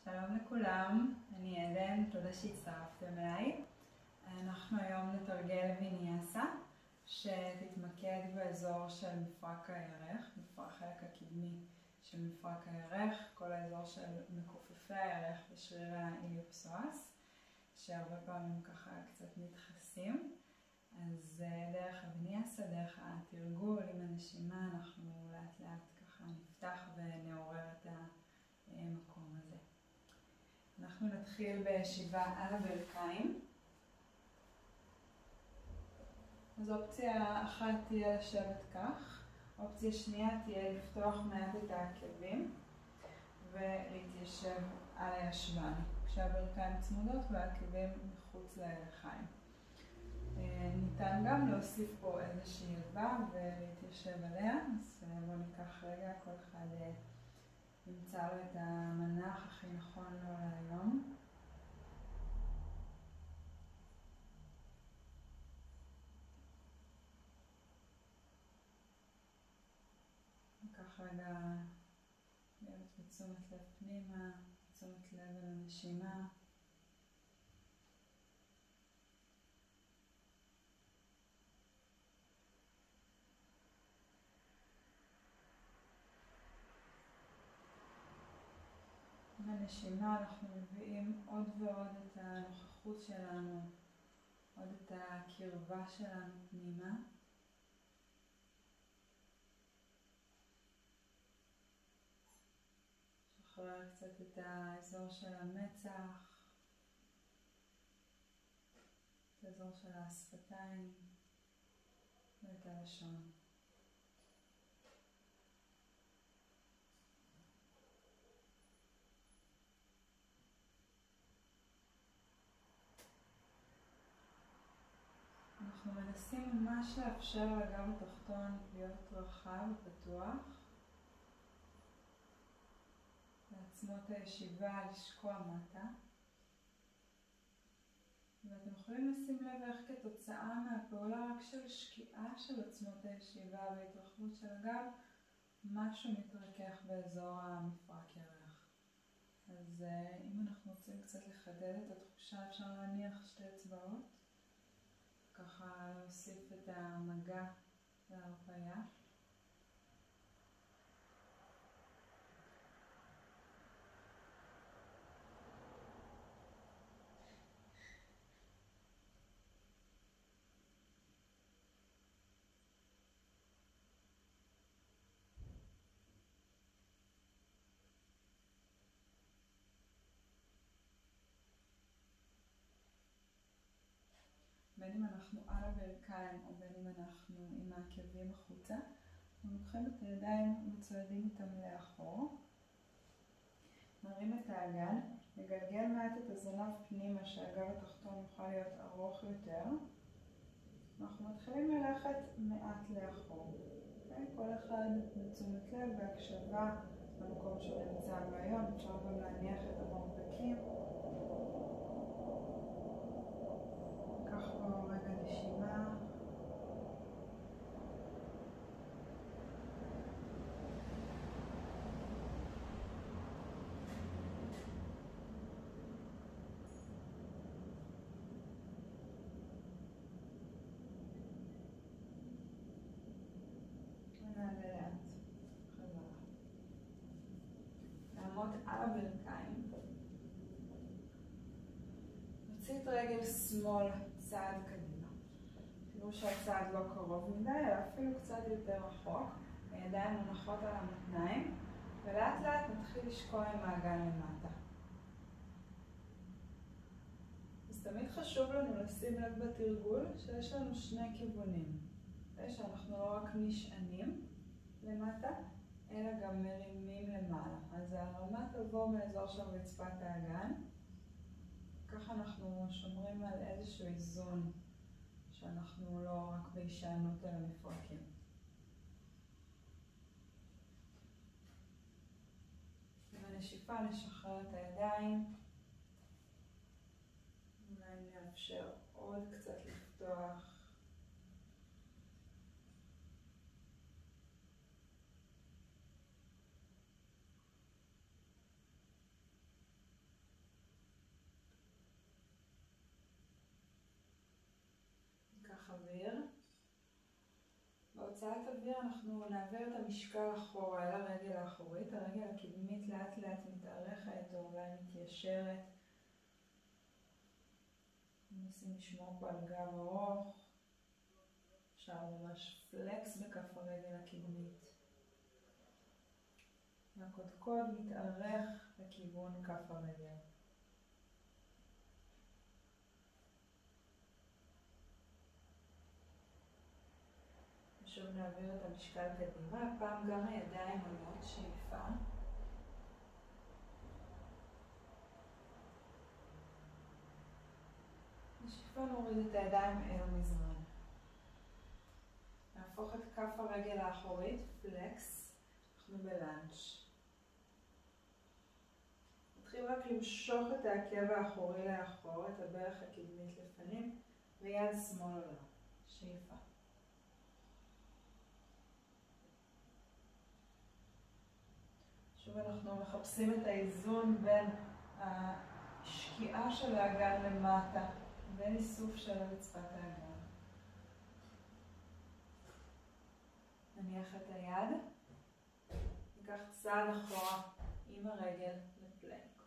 שלום לכולם, אני עדן, תודה שהצטרפתם אליי. אנחנו היום נתרגל ויניאסה שתתמקד באזור של מפרק הירך, החלק הקדמי של מפרק הירך, כל האזור של מכופפי הירך ושריר האיליופסואס, שהרבה פעמים ככה קצת נדחסים. אז דרך הוויניאסה, דרך התרגול עם הנשימה, אנחנו לאט לאט ככה נפתח ונעורר את המקום הזה. אנחנו נתחיל בישיבה על הברכיים. אז אופציה אחת תהיה לשבת כך, אופציה שנייה תהיה לפתוח מעט את העקבים ולהתיישב על הישבן, כשהברכיים צמודות והעקבים מחוץ לירכיים. ניתן גם להוסיף פה איזושהי ילבה ולהתיישב עליה, אז בואו ניקח רגע, כל אחד נמצא לו את המנח הכי נכון לו להיום. ניקח רגע להיות בתשומת לב פנימה, בתשומת לב על הנשימה. בנשימה אנחנו מביאים עוד ועוד את הנוכחות שלנו, עוד את הקרבה שלנו פנימה. שחרר קצת את האזור של המצח, את האזור של השפתיים ואת הלשון. אנחנו מנסים ממש לאפשר לגב התחתון להיות רחב ופתוח. לעצמות הישיבה לשקוע מטה. ואתם יכולים לשים לב איך כתוצאה מהפעולה רק של שקיעה של עצמות הישיבה והתרחבות של הגב, משהו מתרכך באזור המפרק ירך. אז אם אנחנו רוצים קצת לחדד את התחושה, אפשר להניח שתי אצבעות. ככה להוסיף את המגע וההרפאיה. בין אם אנחנו על הברכיים או בין אם אנחנו עם העקבים החוצה, אנחנו לוקחים את הידיים וצועדים איתם לאחור. נרים את האגן, נגלגל מעט את הזנב פנימה שהגב התחתון יוכל להיות ארוך יותר. אנחנו מתחילים ללכת מעט לאחור. כל אחד בתשומת לב והקשבה למקום שנמצא היום. אפשר גם להניח את המרפקים. ניקח פה רגע נשימה. ונעלה לאט. חזרה. נעמוד על הברכיים. נוציא את רגל שמאל צעד קדימה. תראו שהצעד לא קרוב מדי, אלא אפילו קצת יותר רחוק. הידיים מונחות על המותניים, ולאט לאט נתחיל לשקוע עם האגן למטה. אז תמיד חשוב לנו לשים לב בתרגול שיש לנו שני כיוונים. שאנחנו לא רק נשענים למטה, אלא גם מרימים למעלה. אז הרמה תבוא מאזור של רצפת האגן. ככה אנחנו שומרים על איזשהו איזון, שאנחנו לא רק בהישענות על המפרקים. בנשיפה נשחרר את הידיים. אולי נאפשר עוד קצת לפתוח. אוויר. בהוצאת אוויר אנחנו נעביר את המשקל אחורה אל הרגל האחורית. הרגל הקדמית לאט לאט מתארכת או אולי מתיישרת. נשים לשמור פה על גב ארוך. אפשר ממש פלקס בכף הרגל הקדמית. והקודקוד מתארך לכיוון כף הרגל. עכשיו נעביר את המשקל קדימה, הפעם גם הידיים עולות, שאיפה. בשאיפה נוריד את הידיים אל המזרן. נהפוך את כף הרגל האחורית, פלקס, אנחנו בלנץ'. נתחיל רק למשוך את העקב האחורי לאחור, את הברך הקדמית לפנים, ויד שמאל עולה, שאיפה. שוב אנחנו מחפשים את האיזון בין השקיעה של האגן למטה, בין איסוף של רצפת האגן. נניח את היד, ניקח צעד אחורה עם הרגל לפלנק.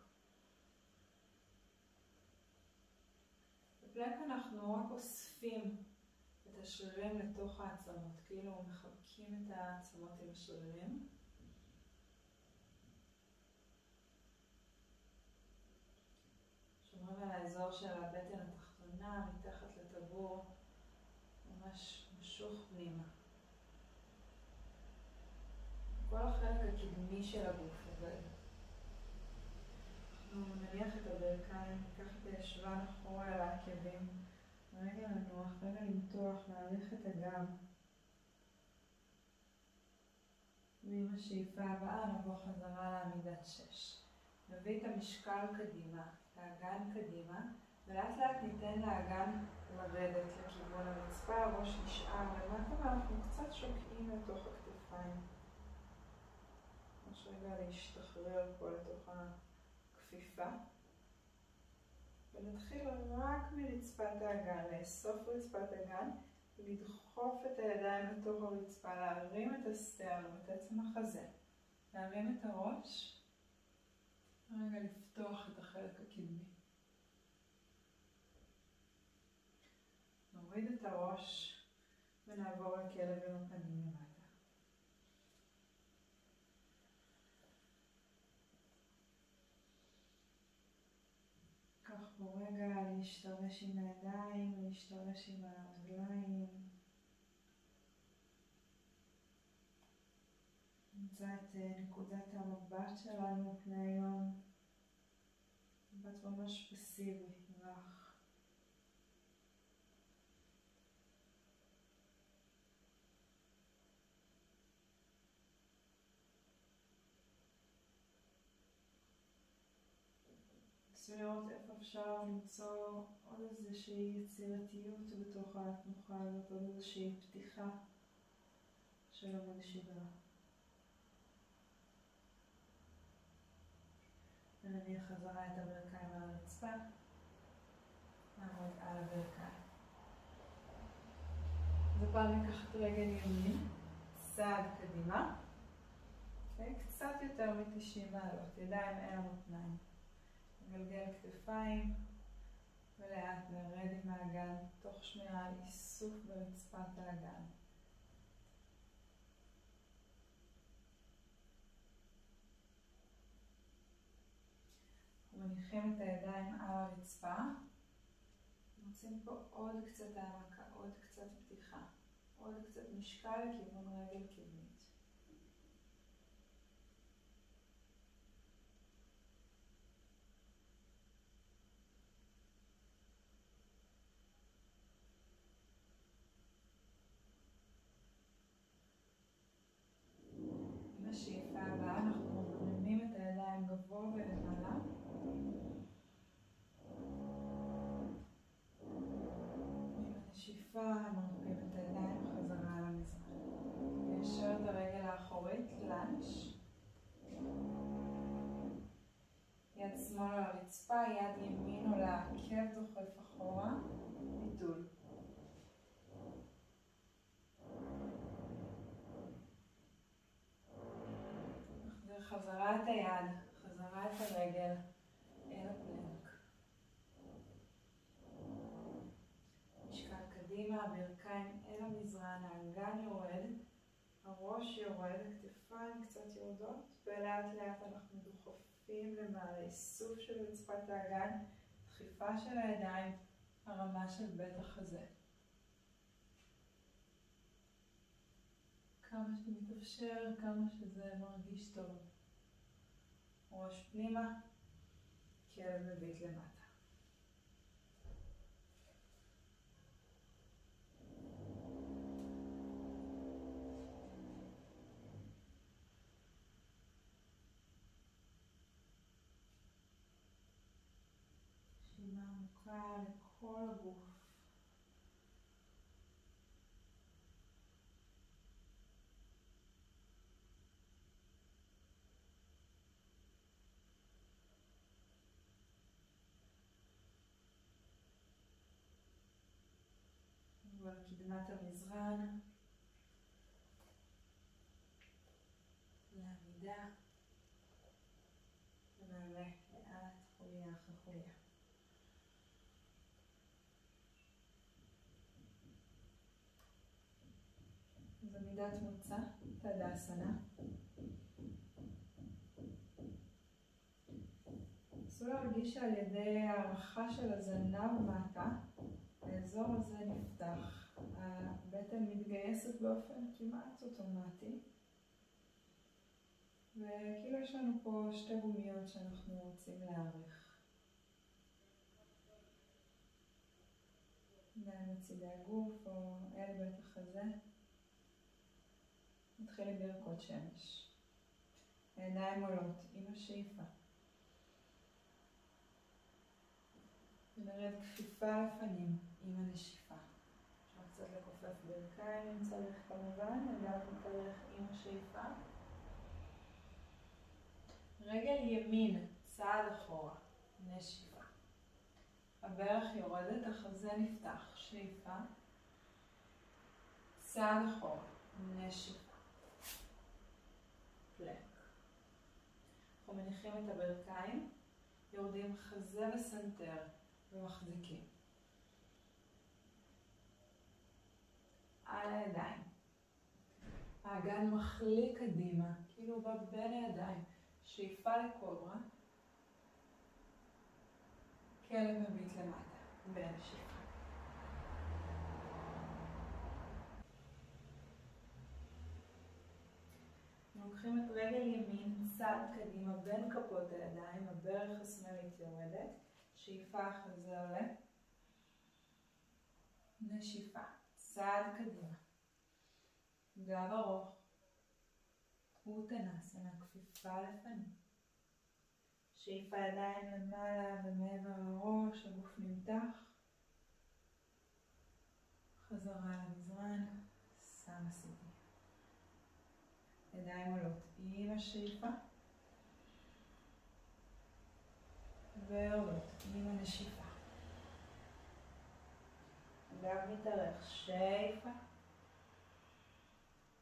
בפלנק אנחנו רק אוספים את השרירים לתוך העצמות, כאילו מחבקים את העצמות עם השרירים. שומרים על האזור של הבטן התחתונה, מתחת לטבור, ממש משוך פנימה. כל החלק הקדמי של הגוף עובד. אנחנו נניח את הברכיים, ניקח את הישבן אחורה אל העקבים, רגע לנוח, רגע למתוח, נעריך את הגב. ועם השאיפה הבאה נבוא חזרה לעמידת 6. נביא את המשקל קדימה, את האגן קדימה, ולאט לאט ניתן לאגן לרדת לכיוון הרצפה, הראש נשאר למטה ואנחנו קצת שוקעים לתוך הכתפיים. ממש רגע להשתחרר פה לתוך הכפיפה. ונתחיל רק מרצפת האגן, לאסוף רצפת האגן, ולדחוף את הידיים לתוך הרצפה, להרים את הסטרנום, את עצם החזה. להרים את הראש. רגע לפתוח את החלק הקדמי. נוריד את הראש ונעבור לכלב עם הפנים למטה. קח בו רגע להשתרש עם הידיים, להשתרש עם הרגליים. נמצא את נקודת המבט שלנו פני היום. מבט ממש פסיבי, רך. נסו לראות איפה אפשר למצוא עוד איזושהי יצירתיות בתוך התנוחה הזאת, עוד איזושהי פתיחה של עמוד שדרה. ונניח חזרה את הברכיים על הרצפה, נעמוד על הברכיים. אז הפעם ניקח את רגל ימין, צעד קדימה, קצת יותר מ-90 מעלות, ידיים אל המותניים. נגלגל כתפיים, ולאט נרד עם האגן, תוך שמירה על איסוף ברצפת האגן. מניחים את הידיים על הרצפה, מוצאים פה עוד קצת העמקה, עוד קצת פתיחה, עוד קצת משקל לכיוון רגל קדמית. עם השאיפה הבאה אנחנו מרימים את הידיים גבוה ולמעלה. שאיפה, מרפים את הידיים חזרה על המזרן. ישר את הרגל האחורית, לנץ'. יד שמאל על הרצפה, יד ימין עולה, עקב דוחף אחורה, ביטול. היד, חזרה את הרגל אל הפלנק. משקל קדימה, הברכיים אל המזרן, האגן יורד, הראש יורד, הכתפיים קצת יורדות, ולאט לאט אנחנו דוחפים למעלה, איסוף של רצפת האגן, דחיפה של הידיים, הרמה של בית החזה. כמה שמתאפשר, כמה שזה מרגיש טוב. ראש פנימה, כלב מביט למטה. נשימה עמוקה לכל הגוף. קדמת המזרן, לעמידה, ונעלה לאט חוליה אחרי חוליה. אז עמידת מוצא, תדאסנה. נסו להרגיש שעל ידי הערכה של הזנב מטה, האזור הזה נפתח. הבטן מתגייסת באופן כמעט אוטומטי. וכאילו יש לנו פה שתי גומיות שאנחנו רוצים להעריך. ידיים מצידי הגוף או אל בית החזה. נתחיל עם ברכות שמש. הידיים עולות עם השאיפה. ונרד כפיפה לפנים עם הנשיפה. אפשר קצת לכופף ברכיים אם צריך כמובן, הגב מתארך עם השאיפה. רגל ימין, צעד אחורה, נשיפה. הברך יורדת, החזה נפתח, שאיפה. צעד אחורה, נשיפה. פלנק. אנחנו מניחים את הברכיים, יורדים חזה וסנטר ומחזיקים. על הידיים. האגן מחליק קדימה, כאילו בא בין הידיים. שאיפה לקוברה. כלב מביט למטה, בין השאיפה. לוקחים את רגל ימין, צעד קדימה בין כפות הידיים, הברך השמאלית יורדת. שאיפה, חזה עולה. נשיפה, צעד קדימה. גב ארוך. ותנסנה, כפיפה לפנים. שאיפה ידיים למעלה ומעבר לראש, הגוף נמתח. חזרה למזרן, סמאסיטי. ידיים עולות עם השאיפה. ויורדות עם הנשיפה. הגב מתארך, שאיפה.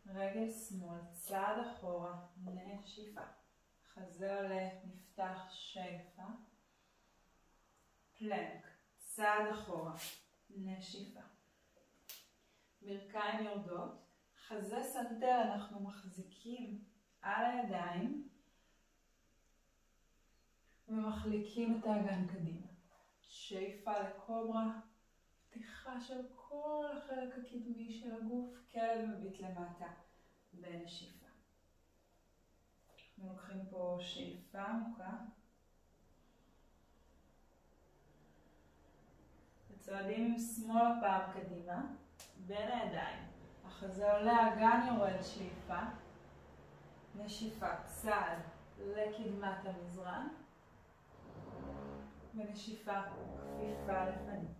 רגל שמאל, צעד אחורה, נשיפה. חזה עולה, נפתח, שאיפה. פלנק, צעד אחורה, נשיפה. ברכיים יורדות, חזה סנטר, אנחנו מחזיקים על הידיים. ומחליקים את האגן קדימה. שאיפה לקוברה, פתיחה של כל החלק הקדמי של הגוף, כלב מביט למטה בנשיפה. אנחנו לוקחים פה שאיפה עמוקה. וצועדים עם שמאל הפעם קדימה, בין הידיים. החזה עולה, האגן יורד, שאיפה. נשיפה, צעד לקדמת המזרן. ונשיפה, כפיפה לפנים.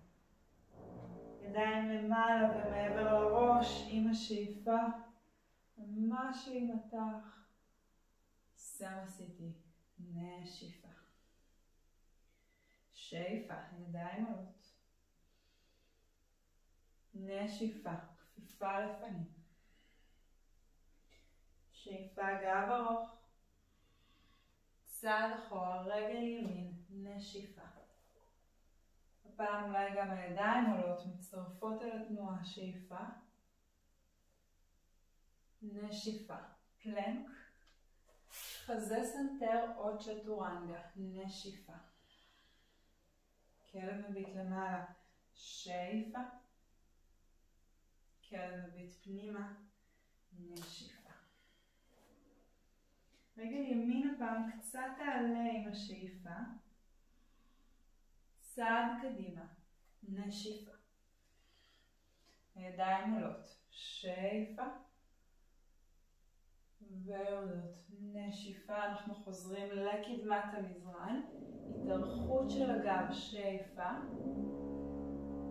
ידיים למעלה ומעבר לראש עם השאיפה, ממש להימתח. סמאסיטי, נשיפה. שאיפה, ידיים עולות. נשיפה, כפיפה לפנים. שאיפה, גב ארוך. צעד אחורה, רגל ימין, נשיפה. הפעם אולי גם הידיים עולות, מצטרפות אל התנועה, שאיפה. נשיפה, פלנק. חזה סנטר או צ'טורנגה, נשיפה. כלב מביט למעלה, שאיפה. כלב מביט פנימה, נשיפה. רגל ימין הפעם קצת תעלה עם השאיפה. צעד קדימה, נשיפה. הידיים עולות, שאיפה. ויורדות, נשיפה. אנחנו חוזרים לקדמת המזרן. התארכות של הגב, שאיפה.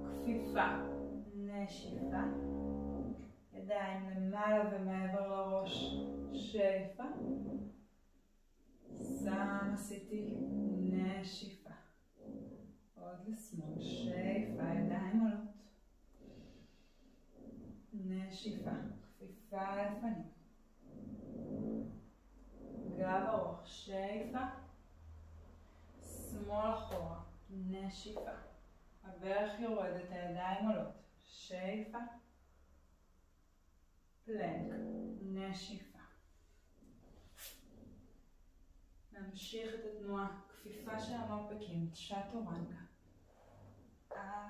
כפיפה, נשיפה. ידיים למעלה ומעבר לראש, שאיפה. שם עשיתי, נשיפה. עוד לשמאל, שאיפה, ידיים עולות. נשיפה, כפיפה לפנים. גב ארוך, שאיפה. שמאל אחורה, נשיפה. הברך יורדת, הידיים עולות, שאיפה. פלנק, נשיפה. נמשיך את התנועה, כפיפה של המרפקים, צ'טורנגה.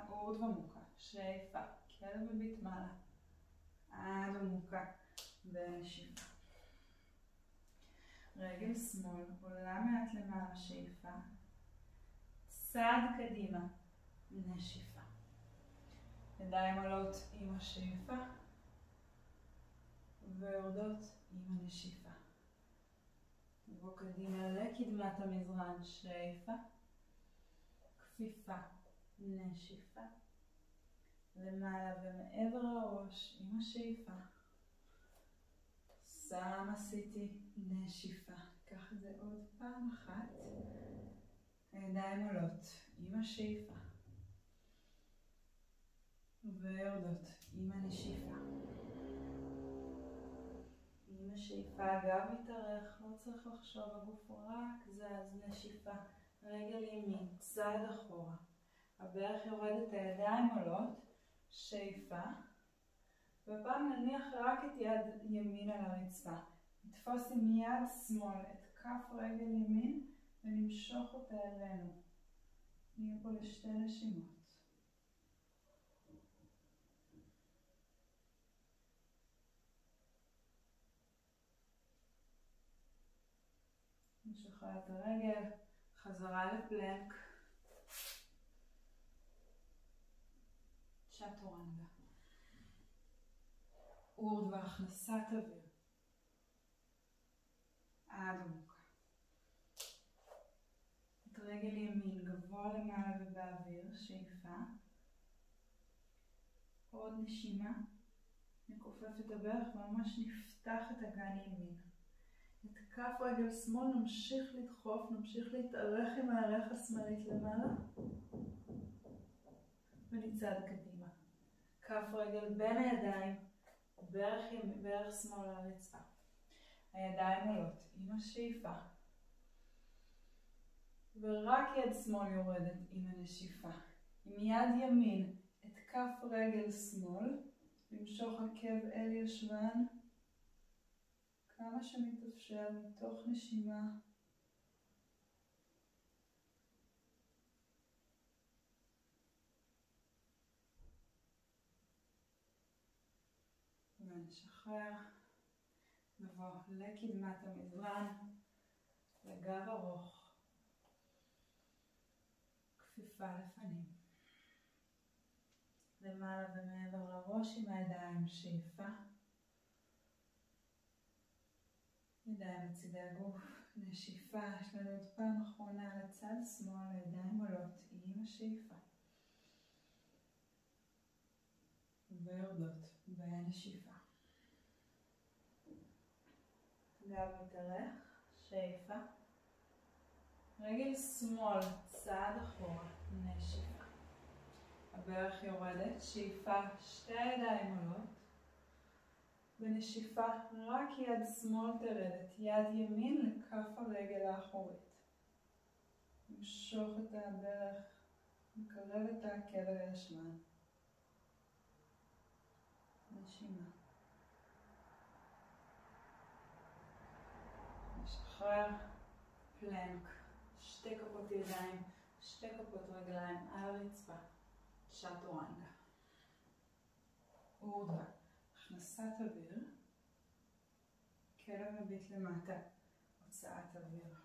אורד ומוקה, שאיפה. כלב מביט מעלה. עד ומוקה, ונשיפה. רגל שמאל, עולה מעט למעלה, שאיפה. צעד קדימה, נשיפה. ידיים עולות עם השאיפה. ויורדות עם הנשיפה. נבוא קדימה לקדמת המזרן, שאיפה. כפיפה, נשיפה. למעלה ומעבר לראש עם השאיפה. שם עשיתי, נשיפה. קח את זה עוד פעם אחת. הידיים עולות עם השאיפה. ויורדות עם הנשיפה. עם השאיפה הגב מתארך, לא צריך לחשוב, הגוף רק זז, נשיפה. רגל ימין, צעד אחורה. הברך יורדת, הידיים עולות, שאיפה. והפעם נניח רק את יד ימין על הרצפה. נתפוס עם יד שמאל את כף רגל ימין ונמשוך אותה אלינו. נהיה פה לשתי נשימות. נשחרר את הרגל, חזרה לפלנק. צ'טורנגה. אורד והכנסת אוויר. עד עמוקה. את רגל ימין גבוה למעלה ובאוויר, שאיפה. עוד נשימה. נכופף את הברך וממש נפתח את אגן ימין. את כף רגל שמאל נמשיך לדחוף, נמשיך להתארך עם הערך השמאלית למעלה. ונצעד קדימה. כף רגל בין הידיים, ברך שמאל על הרצפה. הידיים עולות עם השאיפה. ורק יד שמאל יורדת עם הנשיפה. עם יד ימין את כף רגל שמאל, למשוך עקב אל ישבן. כמה שמתאפשר מתוך נשימה. ונשחרר. נבוא לקדמת המזרן, לגב ארוך. כפיפה לפנים. למעלה ומעבר לראש עם הידיים, שאיפה. ידיים לצידי הגוף, נשיפה. יש לנו עוד פעם אחרונה לצד שמאל, הידיים עולות עם השאיפה. ויורדות בנשיפה. גב מתארך, שאיפה. רגל שמאל, צעד אחורה, נשיפה. הברך יורדת, שאיפה, שתי הידיים עולות. בנשיפה רק יד שמאל תרדת, יד ימין לכף הרגל האחורית. נמשוך את הברך, נקרב את העקב אל השמיים. נשימה. נשחרר, פלנק, שתי כפות ידיים, שתי כפות רגליים על הרצפה, צ'אטורנגה. אורדרה, הכנסת אוויר, כלב מביט למטה, הוצאת אוויר.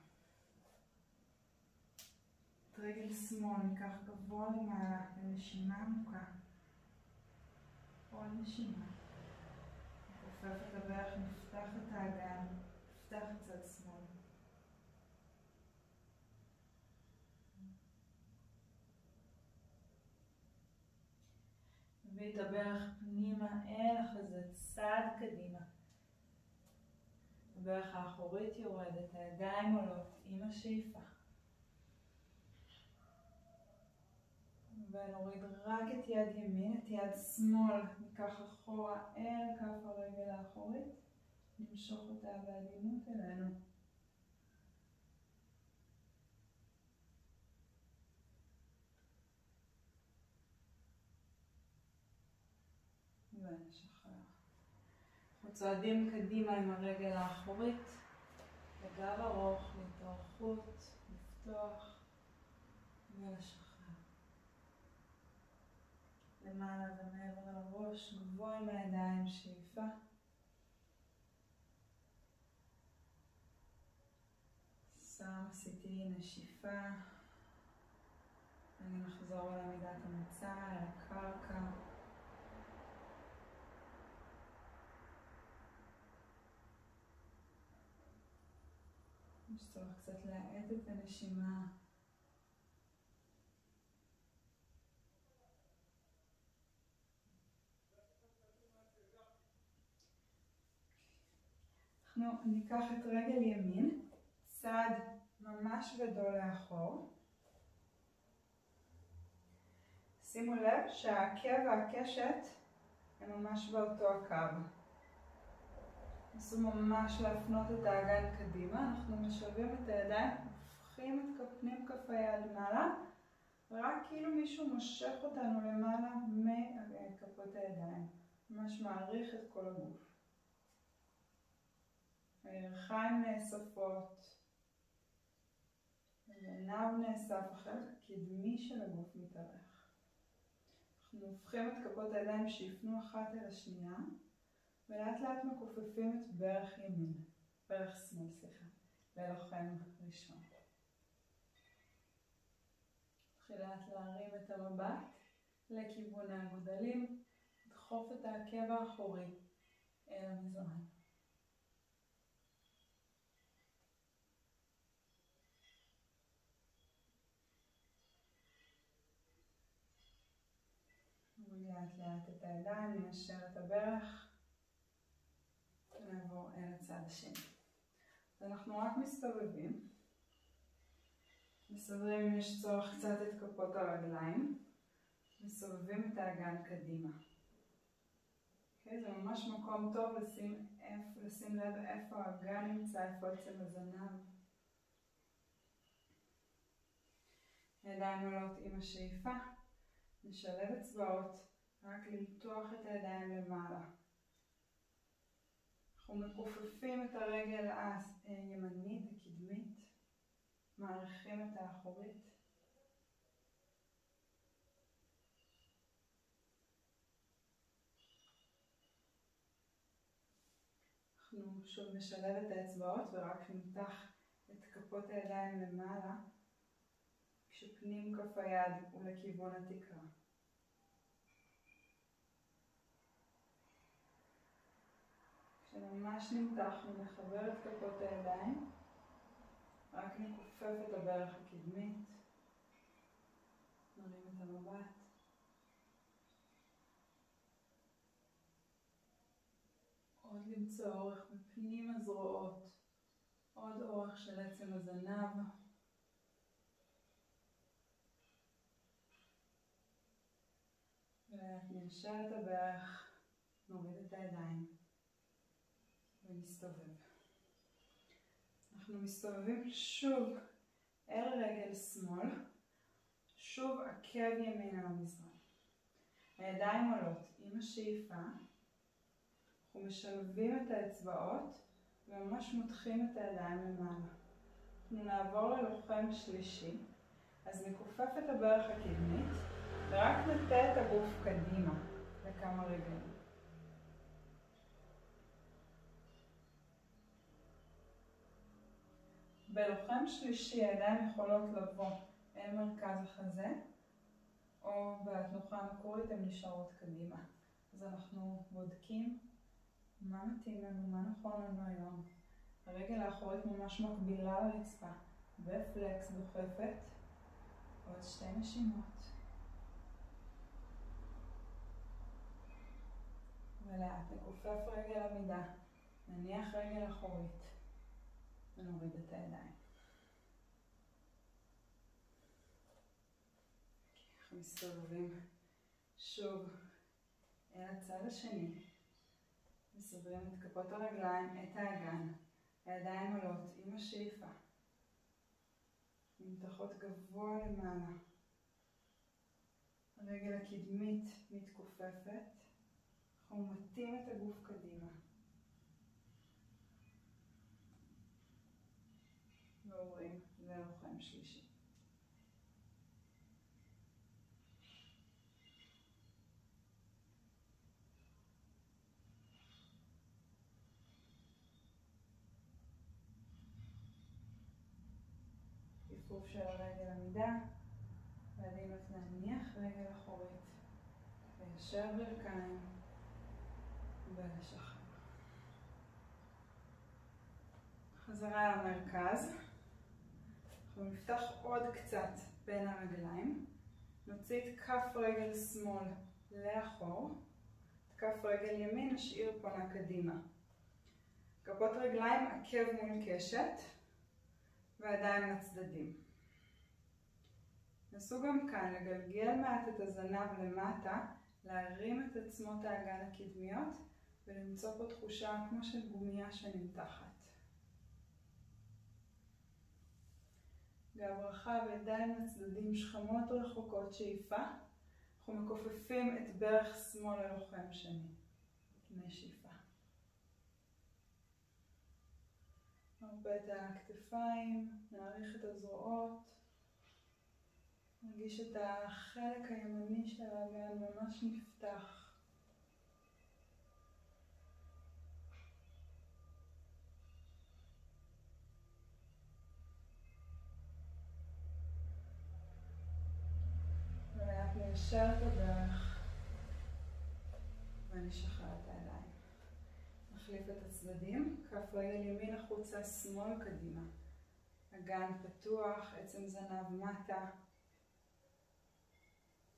את רגל שמאל ניקח גבוה למעלה, לנשימה עמוקה. עוד נשימה. נפתח את הברך, נפתח את האגן, נפתח את צד שמאל. נביא את הברך פנימה אל החזה, צעד קדימה. הברך האחורית יורדת, הידיים עולות עם השאיפה. ונוריד רק את יד ימין, את יד שמאל ניקח אחורה אל כף הרגל האחורית, נמשוך אותה בעדינות אלינו. ונשחרר. אנחנו צועדים קדימה עם הרגל האחורית, לגב ארוך, להתארכות, לפתוח ולשחרר. למעלה ומעבר לראש, גבוה עם הידיים, שאיפה. שם עשיתי נשיפה. אני נחזור אל עמידת המוצא, אל הקרקע. יש צורך קצת להאט את הנשימה. אנחנו ניקח את רגל ימין, צעד ממש גדול לאחור. שימו לב שהעקב והקשת הם ממש באותו הקו. נסו ממש להפנות את האגן קדימה, אנחנו משלבים את הידיים, הופכים את פנים כף היד מעלה, ורק כאילו מישהו מושך אותנו למעלה מכפות הידיים. ממש מעריך את כל הגוף. הירכיים נאספות, הזנב נאסף, החלק הקדמי של הגוף מתארך. אנחנו הופכים את כפות הידיים שיפנו אחת אל השנייה, ולאט לאט מכופפים את ברך ימין, ברך שמאל, ללוחם ראשון. תחילת להרים את המבט לכיוון הגודלים, לדחוף את העקב האחורי אל המזרן. לאט לאט את הידיים, ניישר את הברך ונעבור אל הצד השני. אנחנו רק מסתובבים. מסתובבים אם יש צורך קצת את כפות הרגליים. מסתובבים את האגן קדימה. זה ממש מקום טוב לשים לב איפה האגן נמצא, איפה עצם הזנב. הידיים עולות עם השאיפה. נשלב אצבעות, רק למתוח את הידיים למעלה. אנחנו מכופפים את הרגל הימנית הקדמית, מעריכים את האחורית. אנחנו שוב נשלב את האצבעות ורק נמתח את כפות הידיים למעלה, כשפנים כף היד הוא לכיוון התקרה. כשממש נמתחנו, נחבר את כפות הידיים, רק נכופף את הברך הקדמית, נרים את המבט. עוד למצוא אורך מפנים הזרועות, עוד אורך של עצם הזנב. ולאט ניישר את הברך, נוריד את הידיים. ונסתובב. אנחנו מסתובבים שוב אל רגל שמאל, שוב עקב ימינה למזרן. הידיים עולות עם השאיפה, אנחנו משלבים את האצבעות וממש מותחים את הידיים למעלה. אנחנו נעבור ללוחם שלישי, אז נכופף את הברך הקדמית ורק נטה את הגוף קדימה לכמה רגעים. בלוחם שלישי הידיים יכולות לבוא אל מרכז החזה, או בתנוחה המקורית הן נשארות קדימה. אז אנחנו בודקים מה מתאים לנו, מה נכון לנו היום. הרגל האחורית ממש מקבילה לרצפה, בפלקס דוחפת, עוד 2 נשימות. ולאט נכופף רגל עמידה, נניח רגל אחורית, ונוריד את הידיים. אנחנו מסתובבים שוב אל הצד השני. מסדרים את כפות הרגליים, את האגן. הידיים עולות עם השאיפה. נמתחות גבוה למעלה. הרגל הקדמית מתכופפת. אנחנו מטים את הגוף קדימה. ועוברים ללוחם שלישי. כיפוף של הרגל עמידה, ועדינות להניח רגל אחורית, וישר ברכיים, ולשחרר. חזרה למרכז. אנחנו נפתח עוד קצת בין הרגליים. נוציא את כף רגל שמאל לאחור. את כף רגל ימין נשאיר פונה קדימה. כפות רגליים עקב מול קשת, והידיים לצדדים. נסו גם כאן לגלגל מעט את הזנב למטה, להרים את עצמות האגן הקדמיות, ולמצוא פה תחושה כמו של גומיה שנמתחת. גב רחב, ידיים לצדדים, שכמות רחוקות, שאיפה. אנחנו מכופפים את ברך שמאל ללוחם שני. נשיפה. נרפה את הכתפיים, נעריך את הזרועות. נרגיש את החלק הימני של האגן ממש נפתח. ולאט ניישר את הברך ונשחרר את הידיים. נחליף את הצדדים, כף רגל ימין החוצה, שמאל קדימה. אגן פתוח, עצם זנב מטה.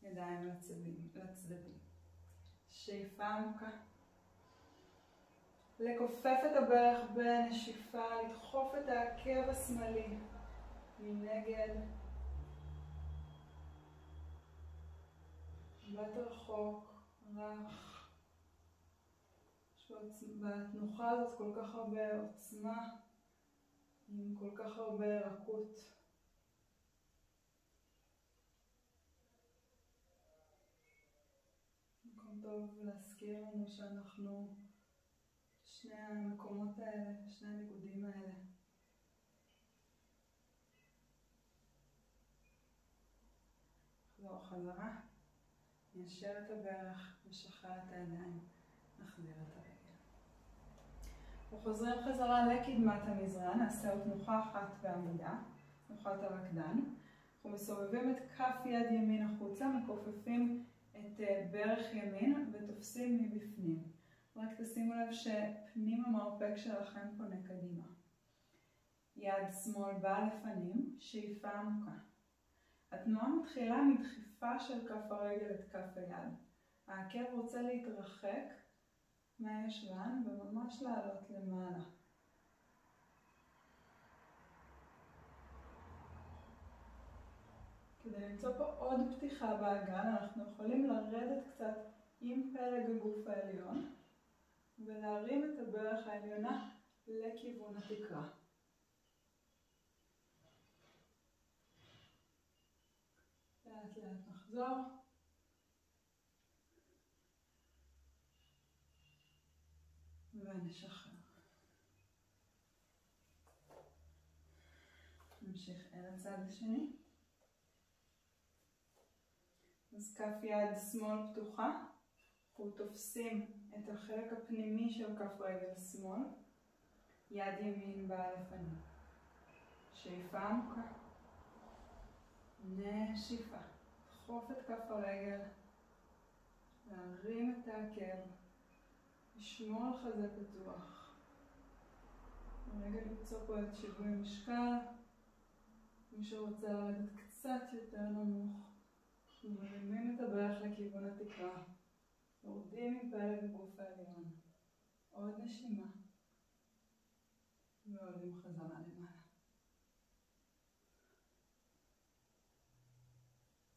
ידיים לצדדים. שאיפה עמוקה. לכופף את הברך בנשיפה, לדחוף את העקב השמאלי מנגד. מבט רחוק, רך. בתנוחה הזאת כל כך הרבה עוצמה, עם כל כך הרבה רכות. מקום טוב להזכיר לנו שאנחנו שני המקומות האלה, שני הניגודים האלה. חזור חזרה, ניישר את הברך, נשחרר את הידיים, נחזיר את הרגל. אנחנו חוזרים חזרה לקדמת המזרן, נעשה עוד תנוחה אחת בעמידה, תנוחת הרקדן. אנחנו מסובבים את כף יד ימין החוצה, מכופפים את ברך ימין ותופסים מבפנים. רק תשימו לב שפנים המרפק שלכם פונה קדימה. יד שמאל באה לפנים, שאיפה עמוקה. התנועה מתחילה מדחיפה של כף הרגל את כף היד. העקב רוצה להתרחק מהישבן וממש לעלות למעלה. כדי למצוא פה עוד פתיחה באגן, אנחנו יכולים לרדת קצת עם פלג הגוף העליון, ולהרים את הברך העליונה לכיוון התקרה. לאט לאט נחזור. ונשחרר. נמשיך אל הצד השני. אז כף יד שמאל פתוחה. אנחנו תופסים את החלק הפנימי של כף רגל שמאל. יד ימין באה לפנים. שאיפה עמוקה. נשיפה. דחוף את כף הרגל. להרים את העקב. לשמור על חזה פתוח. רגע למצוא פה את שיווי משקל. מי שרוצה לרדת קצת יותר נמוך. מרימים את הברך לכיוון התקרה. יורדים עם פלג הגוף העליון. עוד נשימה. ועולים חזרה למעלה.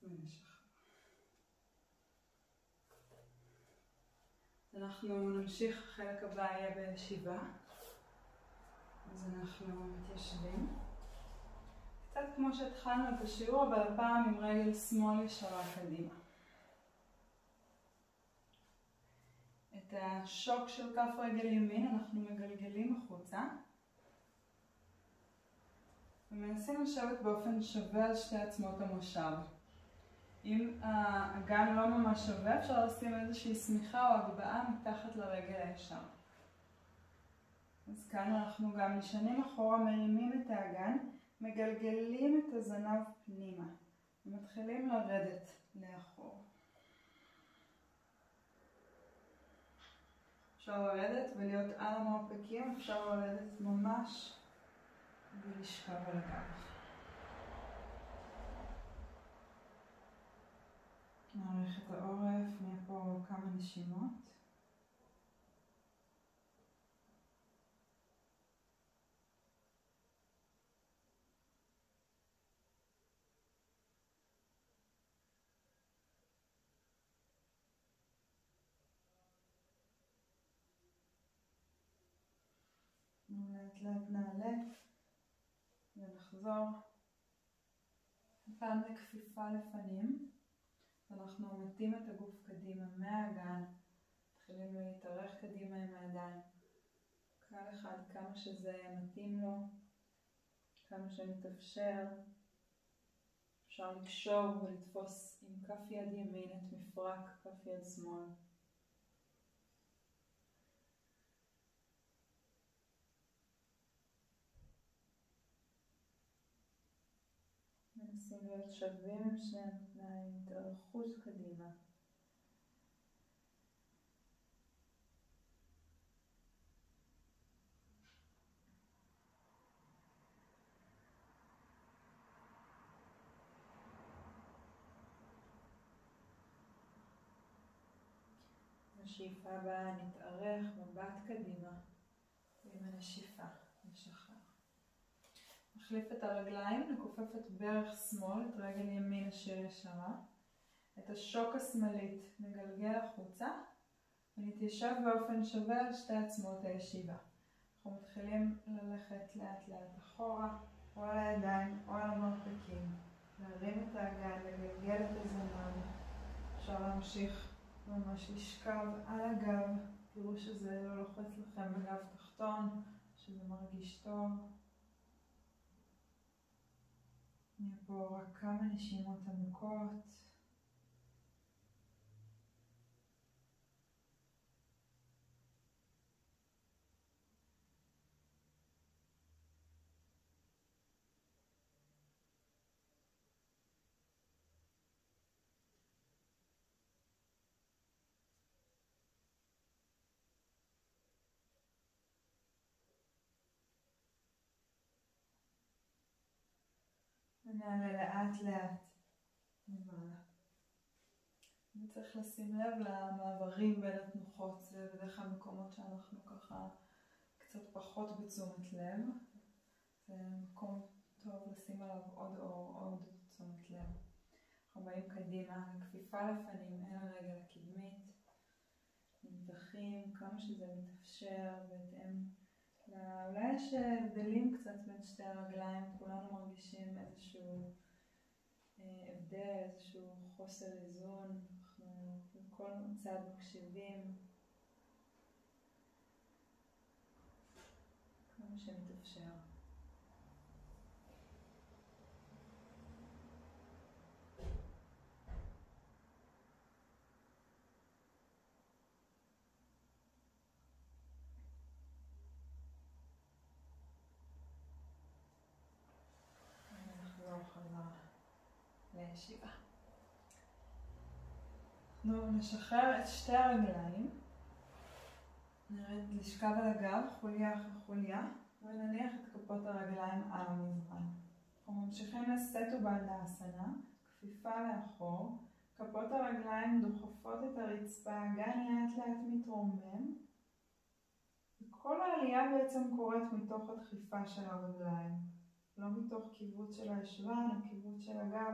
ונשחרר. אנחנו נמשיך, החלק הבא יהיה בישיבה. אז אנחנו מתיישבים. קצת כמו שהתחלנו את השיעור, אבל הפעם עם רגל שמאל ישרה קדימה. את השוק של כף רגל ימין אנחנו מגלגלים החוצה. ומנסים לשבת באופן שווה על שתי עצמות המושב. אם האגן לא ממש שווה, אפשר לשים איזושהי סמיכה או הגבהה מתחת לרגל הישר. אז כאן אנחנו גם נשענים אחורה, מרימים את האגן, מגלגלים את הזנב פנימה, ומתחילים לרדת לאחור. אפשר לרדת ולהיות על המרפקים, אפשר לרדת ממש ולשכב על הגב. נעריך את העורף, נהיה פה כמה נשימות. לאט לאט נעלה ונחזור. פעם לכפיפה לפנים. אנחנו מתאים את הגוף קדימה מהאגן. מתחילים להתארך קדימה עם הידיים. כל אחד כמה שזה מתאים לו, כמה שמתאפשר. אפשר לקשור ולתפוס עם כף יד ימין את מפרק כף יד שמאל. מנסים להיות שווים עם שני המותניים, התארכות קדימה. בשאיפה הבאה נתארך, מבט קדימה, ועם הנשיפה נשחרר. נחליף את הרגליים, נכופף את ברך שמאל, את רגל ימין אשר ישרה. את השוק השמאלית נגלגל החוצה, ונתיישב באופן שווה על שתי עצמות הישיבה. אנחנו מתחילים ללכת לאט לאט אחורה, או על הידיים או על המרפקים. להרים את האגן, לגלגל את הזנב. אפשר להמשיך ממש לשכב על הגב. תראו שזה לא לוחץ לכם בגב תחתון, שזה מרגיש טוב. נהיה פה רק כמה נשימות עמוקות. ונעלה לאט לאט למעלה. וצריך לשים לב למעברים בין התנוחות, זה בדרך כלל מקומות שאנחנו ככה קצת פחות בתשומת לב. זה מקום טוב לשים עליו עוד אור, עוד תשומת לב. אנחנו באים קדימה, כפיפה לפנים, אל הרגל הקדמית. מתחים, כמה שזה מתאפשר, בהתאם אולי יש הבדלים קצת בין שתי הרגליים, כולנו מרגישים איזשהו הבדל, איזשהו חוסר איזון, אנחנו בכל צד מקשיבים, כמה שמתאפשר. לישיבה. אנחנו נשחרר את שתי הרגליים, נרד לשכב על הגב, חוליה אחרי חוליה, ונניח את כפות הרגליים על המזרן. אנחנו ממשיכים לסטו באדאסנה, כפיפה לאחור, כפות הרגליים דוחפות את הרצפה, הגן לאט לאט מתרומם, וכל העלייה בעצם קורית מתוך הדחיפה של הרגליים. לא מתוך כיוות של הישבן או כיוות של הגב,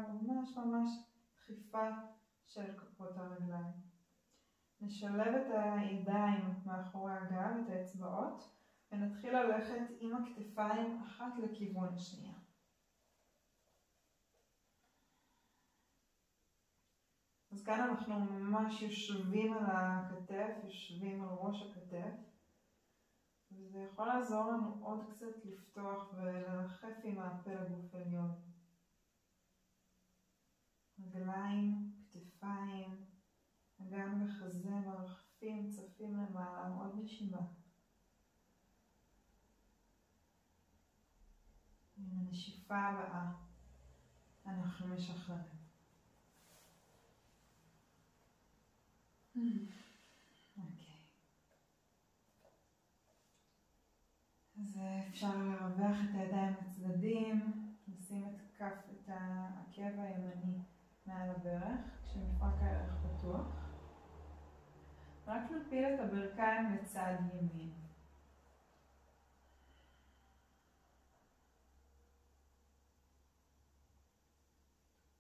ממש דחיפה של כפות הרגליים. נשלב את הידיים מאחורי הגב, את האצבעות, ונתחיל ללכת עם הכתפיים אחת לכיוון השנייה. אז כאן אנחנו ממש יושבים על הכתף, יושבים על ראש הכתף, וזה יכול לעזור לנו עוד קצת לפתוח ולרחף עם הפה לגוף עליון. רגליים, כתפיים, אגן וחזה מרחפים, צפים למעלה, עוד נשימה. עם הנשיפה הבאה אנחנו משחררים. אז אפשר לרווח את הידיים לצדדים, לשים את העקב הימני מעל הברך, כשמפרק הירך פתוח. רק נפיל את הברכיים לצד ימין.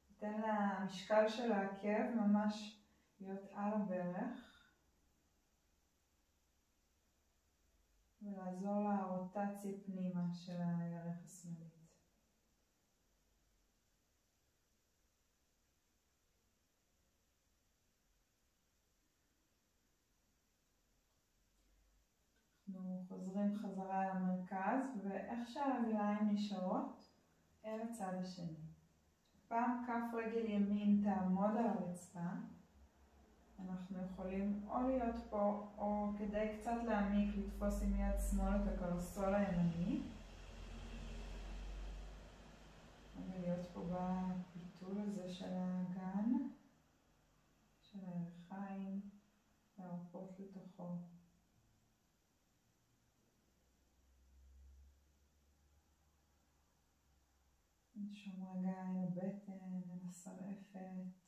ניתן למשקל של העקב ממש להיות על הברך. ולעזור לרוטציה פנימה של הירך השמאלית. אנחנו חוזרים חזרה למרכז, ואיך שהרגליים נשארות אל הצד השני. פעם כף רגל ימין תעמוד על הרצפה. אנחנו יכולים או להיות פה, או כדי קצת להעמיק, לתפוס עם יד שמאל את הקרסול הימני. ולהיות פה בפיתול הזה של האגן, של הירכיים, והעורפות לתוכו. נשום רגע אל הבטן, אל השרעפת.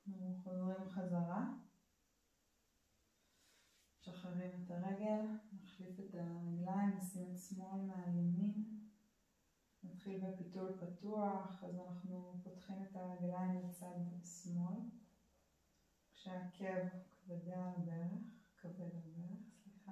אנחנו חוזרים חזרה. משחררים את הרגל, נחליף את הרגליים, נשים את שמאל מעל ימין. נתחיל בפיתול פתוח, אז אנחנו פותחים את הרגליים לצד שמאל. כשהעקב כבד על הברך, סליחה.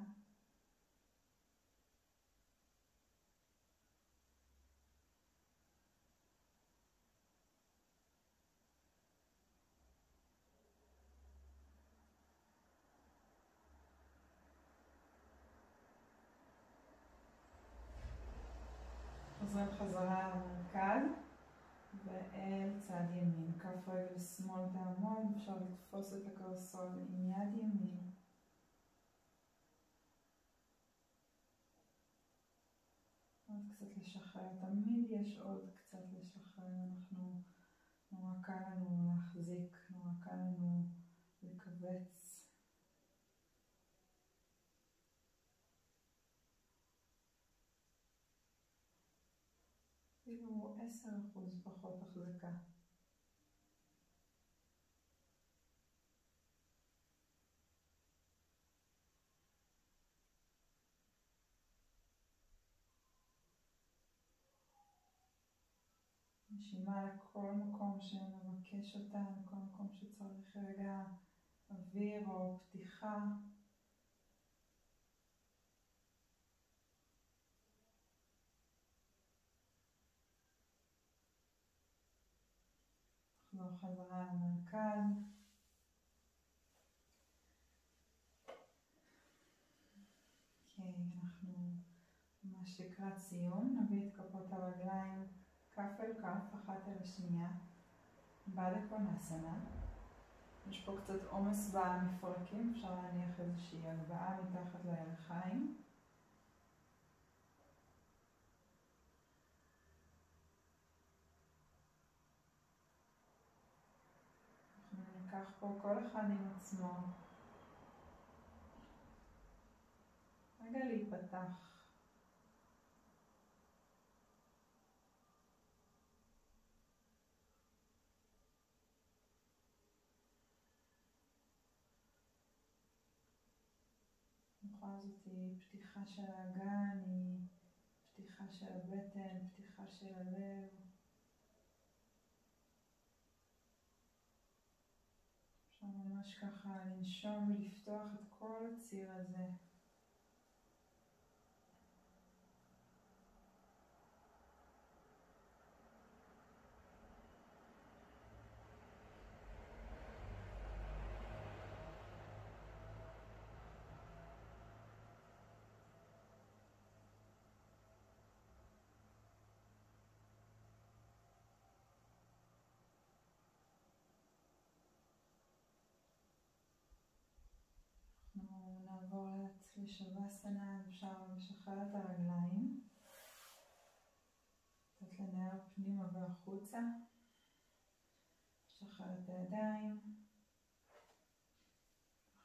חוזרים חזרה למרכז ואל צד ימין. כף רגל שמאל תעמוד, אפשר לתפוס את הקרסול עם יד ימין. עוד קצת לשחרר, תמיד יש עוד קצת לשחרר, נורא קל לנו להחזיק, נורא קל לנו לקבץ. אפילו 10% פחות החזקה. נשימה לכל מקום שמבקש אותה, לכל מקום שצריך רגע אוויר או פתיחה. נחזור חזרה למרכז. אנחנו ממש לקראת סיום, נביא את כפות הרגליים כף אל כף, אחת אל השנייה, באדה קונאסנה. יש פה קצת עומס במפרקים, אפשר להניח איזושהי הגבהה מתחת לירכיים. אנחנו ניקח פה כל אחד עם עצמו. רגע להיפתח. המנוחה הזאת היא פתיחה של האגן, היא פתיחה של הבטן, פתיחה של הלב. אפשר ממש ככה לנשום ולפתוח את כל הציר הזה. נעבור לשוואסנה, אפשר לשחרר את הרגליים, קצת לנער פנימה והחוצה, לשחרר את הידיים,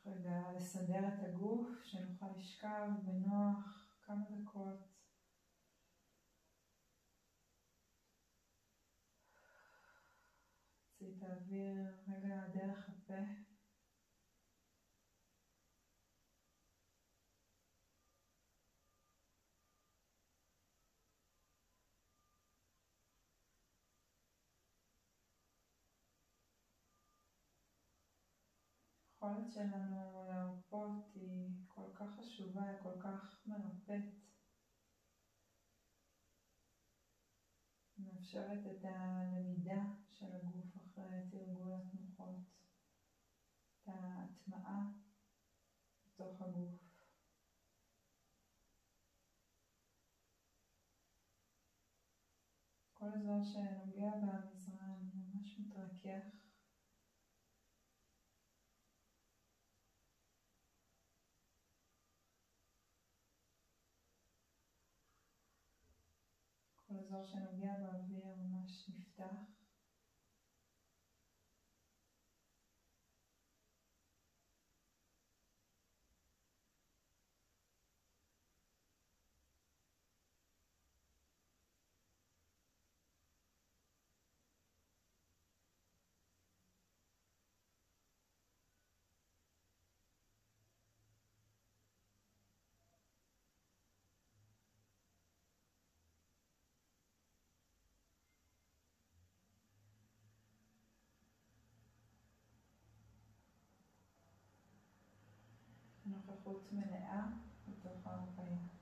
רגע לסדר את הגוף, שנוכל לשכב בנוח כמה דקות. תוציא את האוויר רגע דרך הפה. היכולת שלנו להרפות היא כל כך חשובה, היא כל כך מרפאת. מאפשרת את הלמידה של הגוף אחרי תרגול התנוחות, את ההטמעה בתוך הגוף. כל אזור שנוגע במזרן ממש מתרכך. כל אזור שנוגע באוויר ממש נפתח. נוכחות מלאה בתוך ההרפאיה.